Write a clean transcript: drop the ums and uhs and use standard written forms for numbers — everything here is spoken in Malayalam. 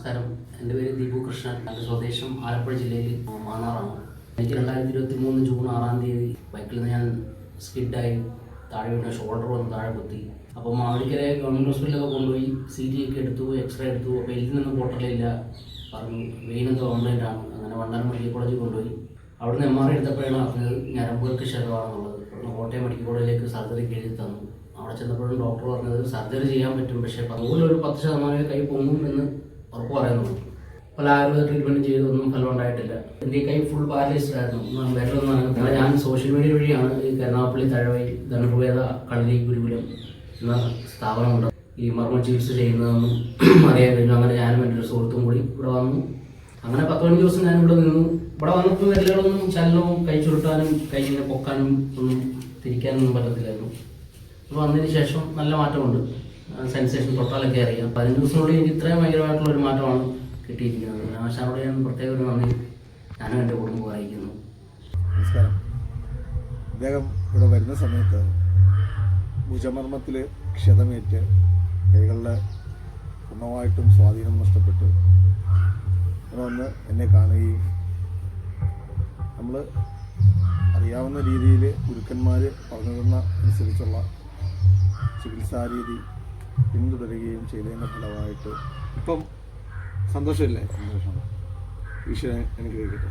നമസ്കാരം. എൻ്റെ പേര് ദീപു കൃഷ്ണൻ. എൻ്റെ സ്വദേശം ആലപ്പുഴ ജില്ലയിൽ മാന്നാറാണ്. എനിക്ക് 2023 ജൂൺ 6 ബൈക്കിൽ നിന്ന് ഞാൻ സ്കിഡായി താഴെ വീണ ഷോൾഡർ വന്ന് താഴെ കുത്തി. അപ്പോൾ മാവേലിക്കര ഗവൺമെൻറ് ഹോസ്പിറ്റലൊക്കെ കൊണ്ടുപോയി CT ഒക്കെ എടുത്തു, എക്സ്റേ എടുത്തു. അപ്പോൾ ഇതിൽ നിന്നും പൊട്ടലില്ല പറഞ്ഞു, വെയിനെന്തോ കംപ്ലൈൻ്റ് ആണ്. അങ്ങനെ വണ്ടാനം മെഡിക്കൽ കോളേജിൽ കൊണ്ടുപോയി. അവിടുന്ന് MRI എടുത്തപ്പോഴാണ് അറിഞ്ഞത് ഞരമ്പുകൾക്ക് ക്ഷതമാണെന്നുള്ളത്. കോട്ടയം മെഡിക്കൽ കോളേജിലേക്ക് സർജറിക്ക് എഴുതി തന്നു. അവിടെ ചെന്നപ്പോഴും ഡോക്ടർ പറഞ്ഞത് സർജറി ചെയ്യാൻ പറ്റും, പക്ഷേ അതുപോലെ ഒരു 10% കൈ പൊങ്ങും എന്ന് ഉറപ്പ് പറയുന്നുള്ളൂ. പല ആയുർവേദ ട്രീറ്റ്മെൻറ്റ് ചെയ്തൊന്നും ഫലം ഉണ്ടായിട്ടില്ല. എൻ്റെ കൈ ഫുൾ പാരലൈസ്ഡ് ആയിരുന്നു. വിരലൊന്നും ഞാൻ സോഷ്യൽ മീഡിയ വഴിയാണ് ഈ കരുനാഗപ്പള്ളി തഴവയിൽ ധനുർവേദ കളരി ഗുരുകുലം എന്ന സ്ഥാപനമുണ്ട് ഈ മർമ്മ ചികിത്സ ചെയ്യുന്നതെന്നും അറിയാൻ കഴിഞ്ഞു. അങ്ങനെ ഞാനും എൻ്റെ ഒരു സുഹൃത്തും കൂടി ഇവിടെ വന്നു. അങ്ങനെ 10-15 ദിവസം ഞാനിവിടെ നിന്നു. ഇവിടെ വന്നപ്പോൾ വിരലുകളൊന്നും ചലനവും കൈ ചുരുട്ടാനും കൈ ഇങ്ങനെ പൊക്കാനും ഒന്നും തിരിക്കാനൊന്നും പറ്റത്തില്ലായിരുന്നു. അപ്പോൾ വന്നതിന് ശേഷം നല്ല മാറ്റമുണ്ട്. സെൻസേഷൻ തൊട്ടാലൊക്കെ അറിയാം. 15 ദിവസത്തിനുള്ളിൽ എനിക്ക് ഇത്രയും ഭയങ്കരമായിട്ടുള്ള ഒരു മാറ്റമാണ് കിട്ടിയിരിക്കുന്നത്. ആശാനോട് ഞാൻ പ്രത്യേക ഒരു നന്ദി ഞാനും എൻ്റെ കുടുംബം അറിയിക്കുന്നു. നമസ്കാരം. അദ്ദേഹം ഇവിടെ വരുന്ന സമയത്ത് ഭുജമർമ്മത്തിൽ ക്ഷതമേറ്റ് കൈകളിലെ പൂർണ്ണമായിട്ടും സ്വാധീനം നഷ്ടപ്പെട്ട് ഇവിടെ വന്ന് എന്നെ കാണുകയും നമ്മൾ അറിയാവുന്ന രീതിയിൽ ഗുരുക്കന്മാർ പറഞ്ഞു തന്ന അനുസരിച്ചുള്ള ചികിത്സാരീതി പിന്തുടരുകയും ചെയ്തതിൻ്റെ ഫലമായിട്ട് ഇപ്പം സന്തോഷമില്ലേ? സന്തോഷം. ഈശ്വരൻ അനുഗ്രഹിക്കട്ടെ.